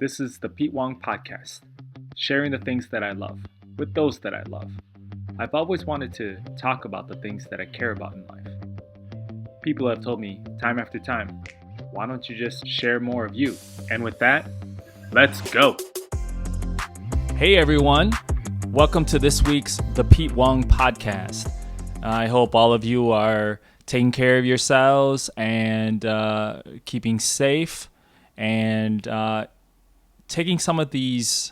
This is the Pete Wong Podcast, sharing the things that I love with those that I love. I've always wanted to talk about the things that I care about in life. People have told me time after time, why don't you just share more of you? And with that, let's go. Hey everyone, welcome to this week's The Pete Wong Podcast. I hope all of you are taking care of yourselves and keeping safe and taking some of these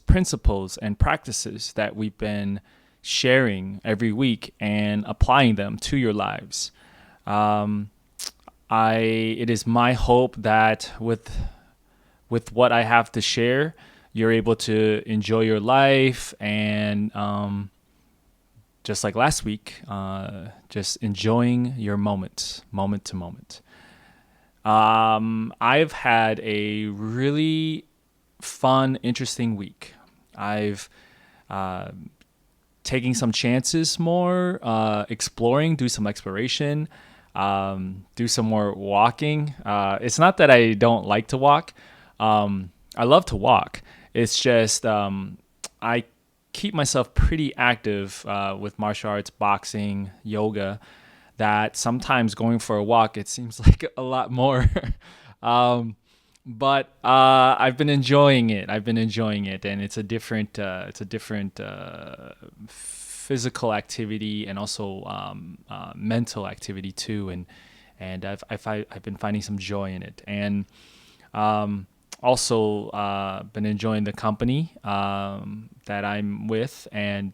principles and practices that we've been sharing every week and applying them to your lives. It is my hope that with what I have to share, you're able to enjoy your life and just like last week, just enjoying your moment to moment. I've had a really fun, interesting week. I've taking some chances more, exploring, do some exploration, do some more walking. It's not that I don't like to walk. I love to walk. It's just I keep myself pretty active with martial arts, boxing, yoga, that sometimes going for a walk, it seems like a lot more. But I've been enjoying it. And it's a different physical activity and also mental activity too. And I've been finding some joy in it. And also been enjoying the company that I'm with and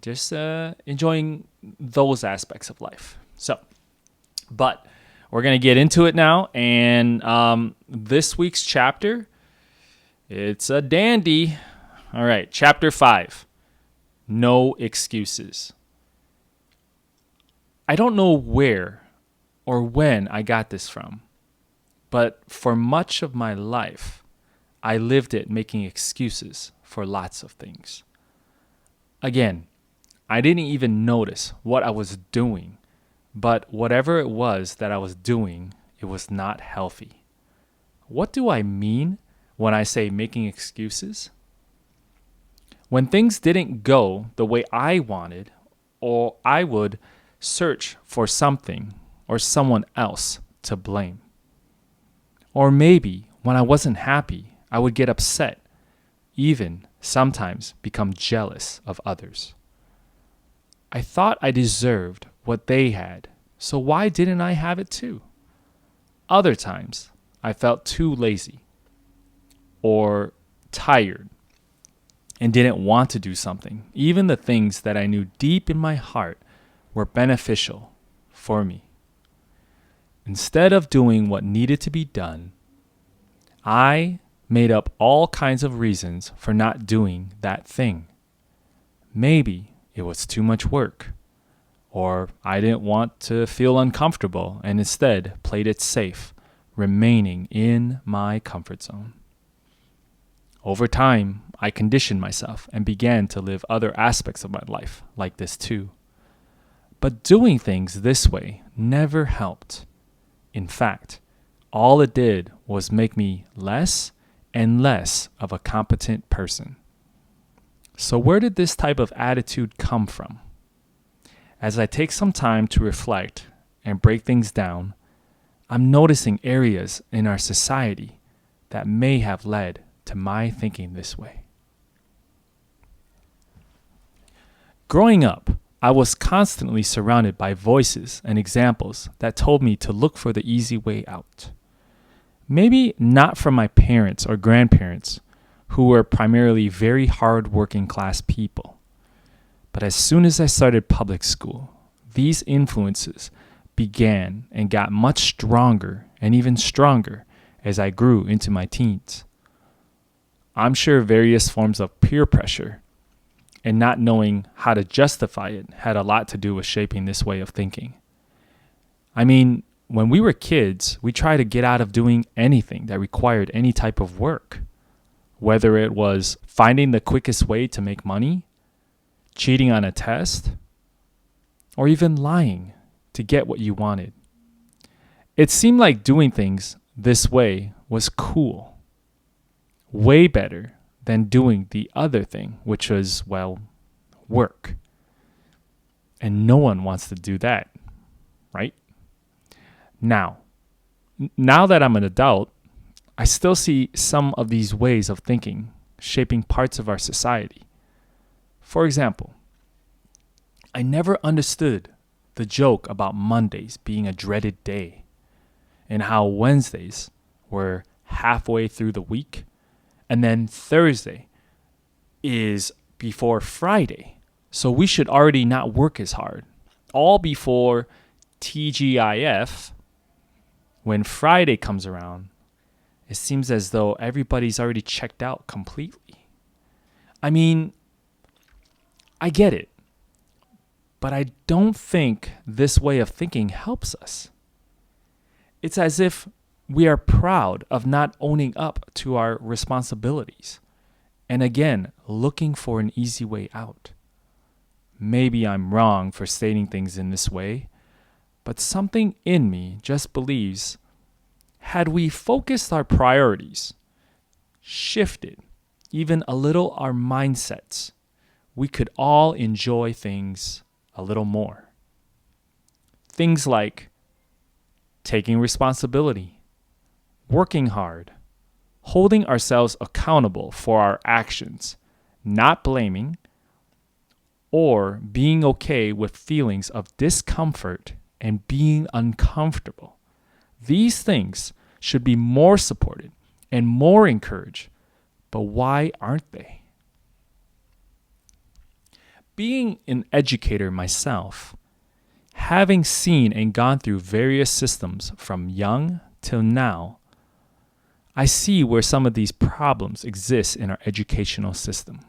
just enjoying those aspects of life. But we're going to get into it now. And this week's chapter, it's a dandy. All right, chapter 5, no excuses. I don't know where or when I got this from, but for much of my life, I lived it making excuses for lots of things. Again, I didn't even notice what I was doing, but whatever it was that I was doing, it was not healthy. What do I mean when I say making excuses? When things didn't go the way I wanted, or I would search for something or someone else to blame. Or maybe when I wasn't happy, I would get upset, even sometimes become jealous of others. I thought I deserved what they had, so why didn't I have it too? Other times, I felt too lazy or tired and didn't want to do something, even the things that I knew deep in my heart were beneficial for me. Instead of doing what needed to be done, I made up all kinds of reasons for not doing that thing. Maybe it was too much work, or I didn't want to feel uncomfortable and instead played it safe, remaining in my comfort zone. Over time, I conditioned myself and began to live other aspects of my life like this too. But doing things this way never helped. In fact, all it did was make me less and less of a competent person. So where did this type of attitude come from? As I take some time to reflect and break things down, I'm noticing areas in our society that may have led to my thinking this way. Growing up, I was constantly surrounded by voices and examples that told me to look for the easy way out. Maybe not from my parents or grandparents, who were primarily very hard working class people. But as soon as I started public school, these influences began and got much stronger and even stronger as I grew into my teens. I'm sure various forms of peer pressure and not knowing how to justify it had a lot to do with shaping this way of thinking. I mean, when we were kids, we tried to get out of doing anything that required any type of work, whether it was finding the quickest way to make money, cheating on a test, or even lying to get what you wanted. It seemed like doing things this way was cool, way better than doing the other thing, which was, well, work. And no one wants to do that, right? Now that I'm an adult, I still see some of these ways of thinking shaping parts of our society. For example, I never understood the joke about Mondays being a dreaded day and how Wednesdays were halfway through the week and then Thursday is before Friday. So we should already not work as hard. All before TGIF, when Friday comes around, it seems as though everybody's already checked out completely. I mean, I get it, but I don't think this way of thinking helps us. It's as if we are proud of not owning up to our responsibilities and again, looking for an easy way out. Maybe I'm wrong for stating things in this way, but something in me just believes had we focused our priorities, shifted even a little our mindsets, we could all enjoy things a little more. Things like taking responsibility, working hard, holding ourselves accountable for our actions, not blaming, or being okay with feelings of discomfort and being uncomfortable. These things should be more supported and more encouraged, but why aren't they? Being an educator myself, having seen and gone through various systems from young till now, I see where some of these problems exist in our educational system.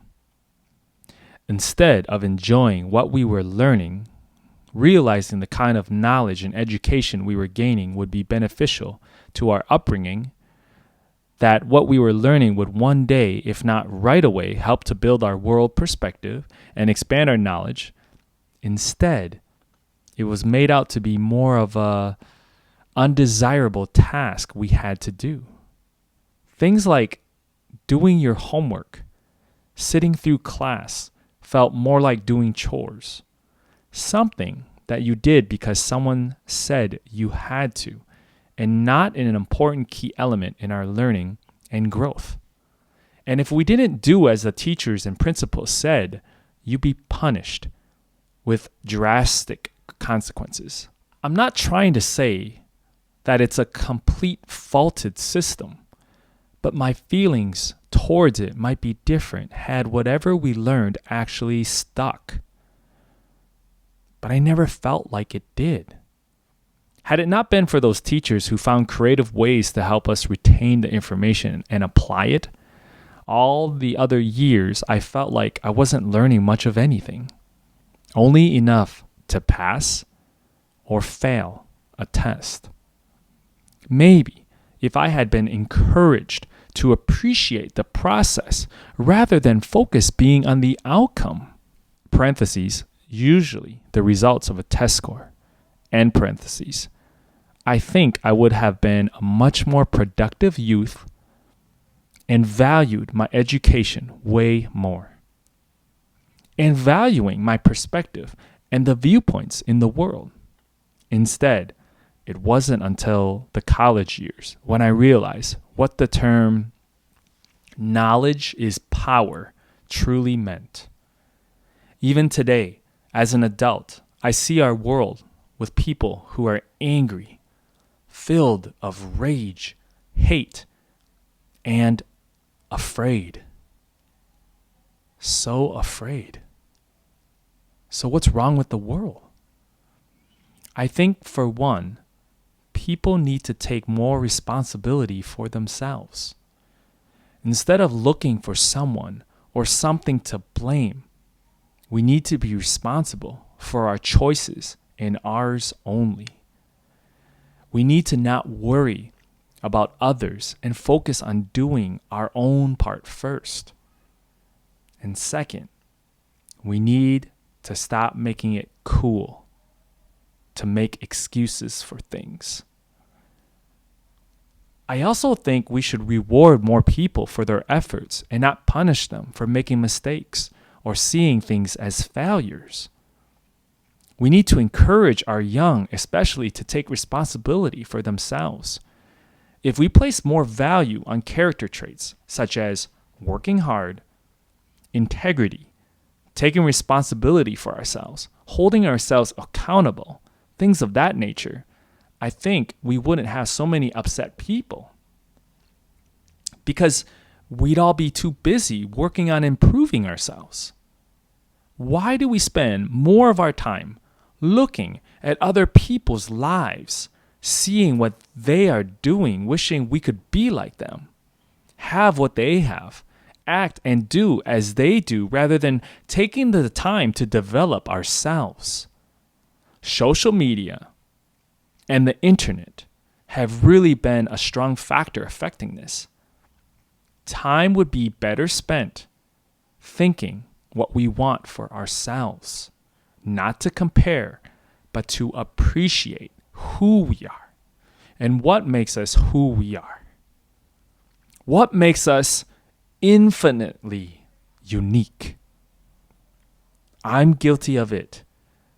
Instead of enjoying what we were learning, realizing the kind of knowledge and education we were gaining would be beneficial to our upbringing, that what we were learning would one day, if not right away, help to build our world perspective and expand our knowledge. Instead, it was made out to be more of a undesirable task we had to do. Things like doing your homework, sitting through class, felt more like doing chores. Something that you did because someone said you had to, and not an important key element in our learning and growth. And if we didn't do as the teachers and principals said, you'd be punished with drastic consequences. I'm not trying to say that it's a complete faulted system, but my feelings towards it might be different had whatever we learned actually stuck. But I never felt like it did. Had it not been for those teachers who found creative ways to help us retain the information and apply it, all the other years I felt like I wasn't learning much of anything, only enough to pass or fail a test. Maybe if I had been encouraged to appreciate the process rather than focus being on the outcome, parentheses, usually the results of a test score, end parentheses, I think I would have been a much more productive youth and valued my education way more. And valuing my perspective and the viewpoints in the world. Instead, it wasn't until the college years when I realized what the term knowledge is power truly meant. Even today, as an adult, I see our world with people who are angry, filled of rage, hate, and afraid. So afraid. So what's wrong with the world? I think, for one, people need to take more responsibility for themselves. Instead of looking for someone or something to blame, we need to be responsible for our choices and ours only. We need to not worry about others and focus on doing our own part first. And second, we need to stop making it cool to make excuses for things. I also think we should reward more people for their efforts and not punish them for making mistakes or seeing things as failures. We need to encourage our young, especially, to take responsibility for themselves. If we place more value on character traits such as working hard, integrity, taking responsibility for ourselves, holding ourselves accountable, things of that nature, I think we wouldn't have so many upset people. Because we'd all be too busy working on improving ourselves. Why do we spend more of our time looking at other people's lives, seeing what they are doing, wishing we could be like them, have what they have, act and do as they do, rather than taking the time to develop ourselves? Social media and the internet have really been a strong factor affecting this. Time would be better spent thinking what we want for ourselves, not to compare, but to appreciate who we are and what makes us who we are. What makes us infinitely unique. I'm guilty of it,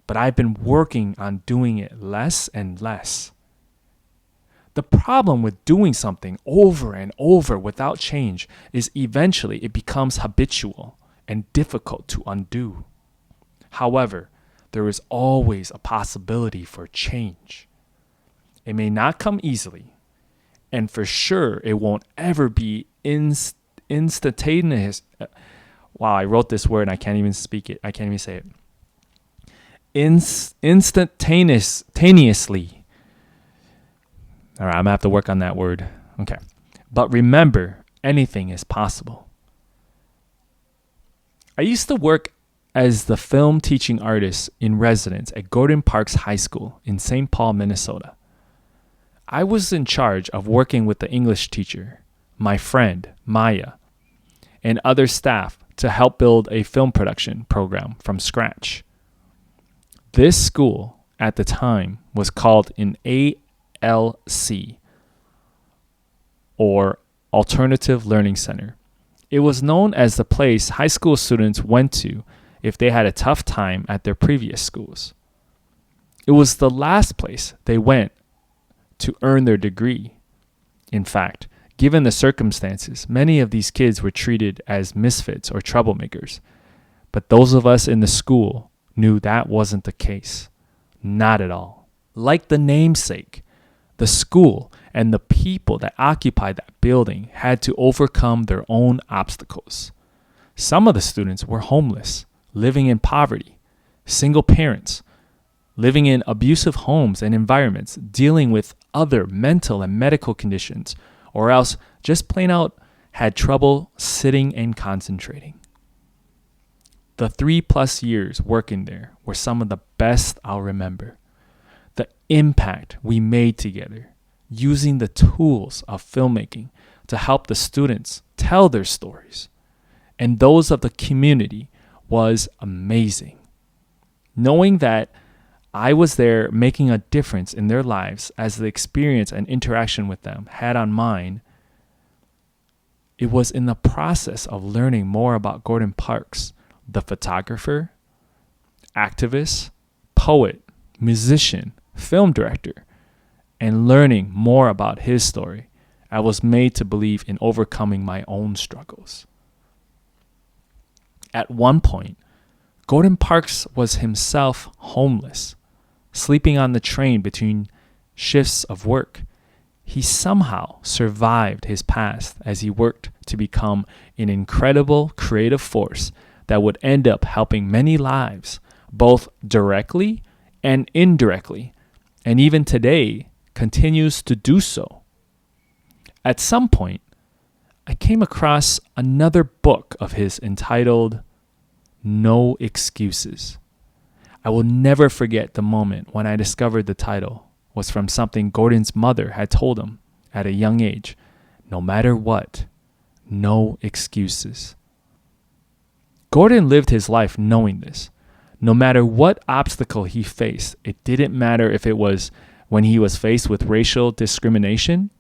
but I've been working on doing it less and less. The problem with doing something over and over without change is eventually it becomes habitual and difficult to undo. However, there is always a possibility for change. It may not come easily, and for sure it won't ever be instantaneous. Wow, I wrote this word and I can't even speak it. I can't even say it. Instantaneously. All right, I'm going to have to work on that word. Okay. But remember, anything is possible. I used to work as the film teaching artist in residence at Gordon Parks High School in St. Paul, Minnesota. I was in charge of working with the English teacher, my friend, Maya, and other staff to help build a film production program from scratch. This school at the time was called an ALC, or Alternative Learning Center. It was known as the place high school students went to if they had a tough time at their previous schools. It was the last place they went to earn their degree. In fact, given the circumstances, many of these kids were treated as misfits or troublemakers. But those of us in the school knew that wasn't the case. Not at all. Like the namesake, the school and the people that occupied that building had to overcome their own obstacles. Some of the students were homeless, living in poverty, single parents, living in abusive homes and environments, dealing with other mental and medical conditions, or else just plain out had trouble sitting and concentrating. The 3+ years working there were some of the best I'll remember. The impact we made together, using the tools of filmmaking to help the students tell their stories, and those of the community, was amazing. Knowing that I was there making a difference in their lives as the experience and interaction with them had on mine, it was in the process of learning more about Gordon Parks, the photographer, activist, poet, musician, film director, and learning more about his story, I was made to believe in overcoming my own struggles. At one point, Gordon Parks was himself homeless, sleeping on the train between shifts of work. He somehow survived his past as he worked to become an incredible creative force that would end up helping many lives, both directly and indirectly, and even today continues to do so. At some point, I came across another book of his entitled No Excuses. I will never forget the moment when I discovered the title was from something Gordon's mother had told him at a young age. No matter what, no excuses. Gordon lived his life knowing this. No matter what obstacle he faced, it didn't matter if it was when he was faced with racial discrimination,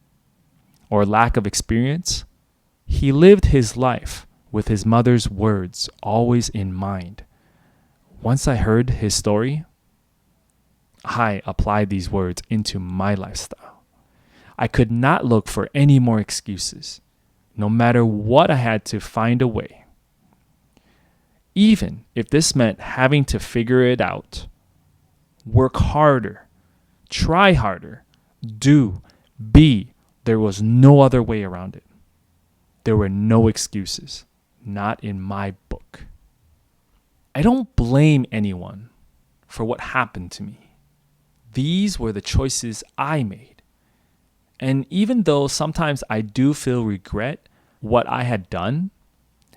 or lack of experience, he lived his life with his mother's words always in mind. Once I heard his story, I applied these words into my lifestyle. I could not look for any more excuses. No matter what, I had to find a way. Even if this meant having to figure it out, work harder, try harder, do, be, there was no other way around it. There were no excuses, not in my book. I don't blame anyone for what happened to me. These were the choices I made. And even though sometimes I do feel regret what I had done,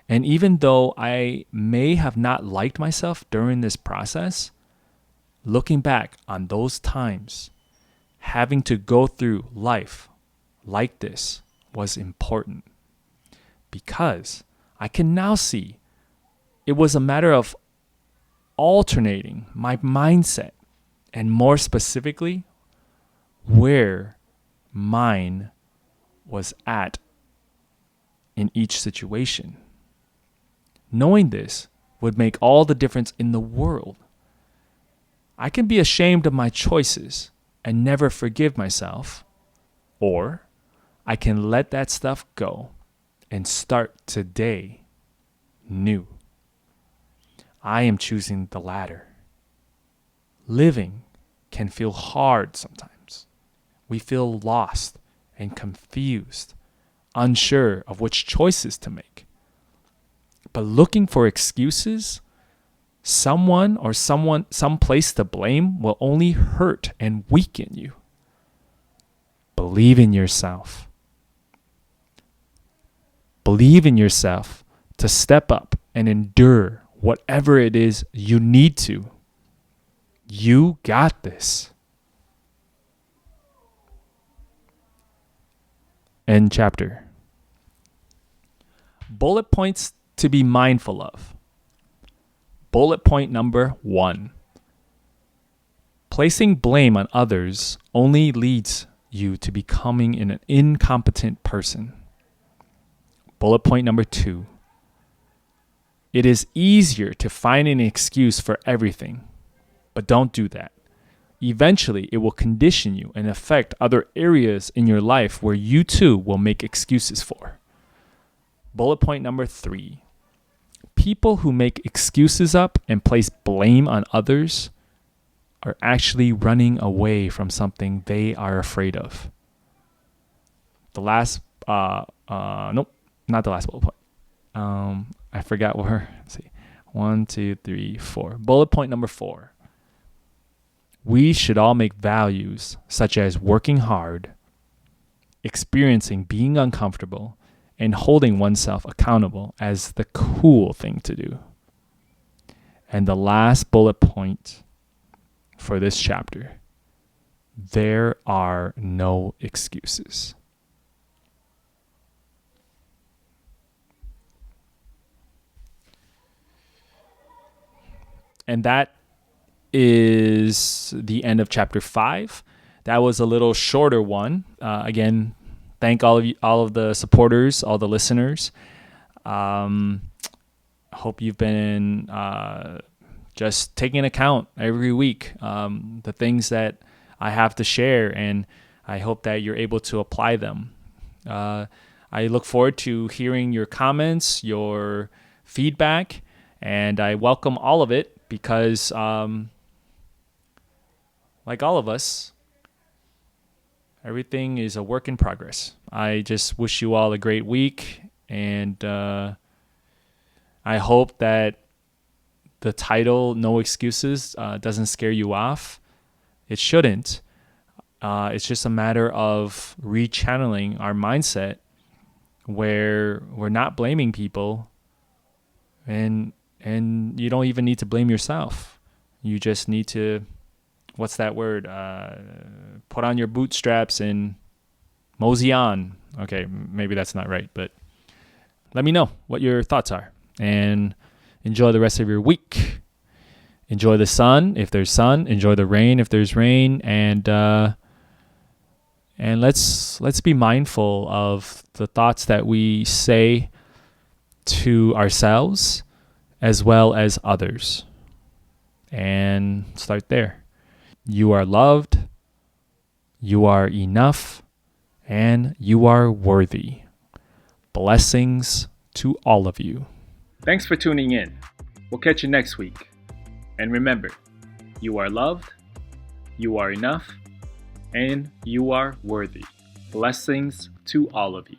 and even though I may have not liked myself during this process, looking back on those times, having to go through life like this was important, because I can now see it was a matter of alternating my mindset, and more specifically, where mine was at in each situation. Knowing this would make all the difference in the world. I can be ashamed of my choices and never forgive myself, or I can let that stuff go and start today new. I am choosing the latter. Living can feel hard sometimes. We feel lost and confused, unsure of which choices to make. But looking for excuses, someone or some place to blame will only hurt and weaken you. Believe in yourself. Believe in yourself to step up and endure whatever it is you need to. You got this. End chapter. Bullet points to be mindful of. Bullet point number 1. Placing blame on others only leads you to becoming an incompetent person. Bullet point number 2. It is easier to find an excuse for everything, but don't do that. Eventually, it will condition you and affect other areas in your life where you too will make excuses for. Bullet point number 3. People who make excuses up and place blame on others are actually running away from something they are afraid of. The last, nope, not the last bullet point. I forgot where. Let's see. 1, 2, 3, 4. Bullet point number 4. We should all make values such as working hard, experiencing being uncomfortable, and holding oneself accountable as the cool thing to do. And the last bullet point for this chapter: there are no excuses. And that is the end of chapter 5. That was a little shorter one. Again, thank all of you, all of the supporters, all the listeners. Hope you've been just taking account every week the things that I have to share, and I hope that you're able to apply them. I look forward to hearing your comments, your feedback, and I welcome all of it because, like all of us, everything is a work in progress. I just wish you all a great week, and I hope that the title, No Excuses, doesn't scare you off. It shouldn't. It's just a matter of rechanneling our mindset where we're not blaming people, and you don't even need to blame yourself. You just need to, what's that word? Put on your bootstraps and mosey on. Okay, maybe that's not right, but let me know what your thoughts are. And enjoy the rest of your week. Enjoy the sun if there's sun. Enjoy the rain if there's rain. And And let's be mindful of the thoughts that we say to ourselves as well as others. And start there. You are loved, you are enough, and you are worthy. Blessings to all of you. Thanks for tuning in. We'll catch you next week. And remember, you are loved, you are enough, and you are worthy. Blessings to all of you.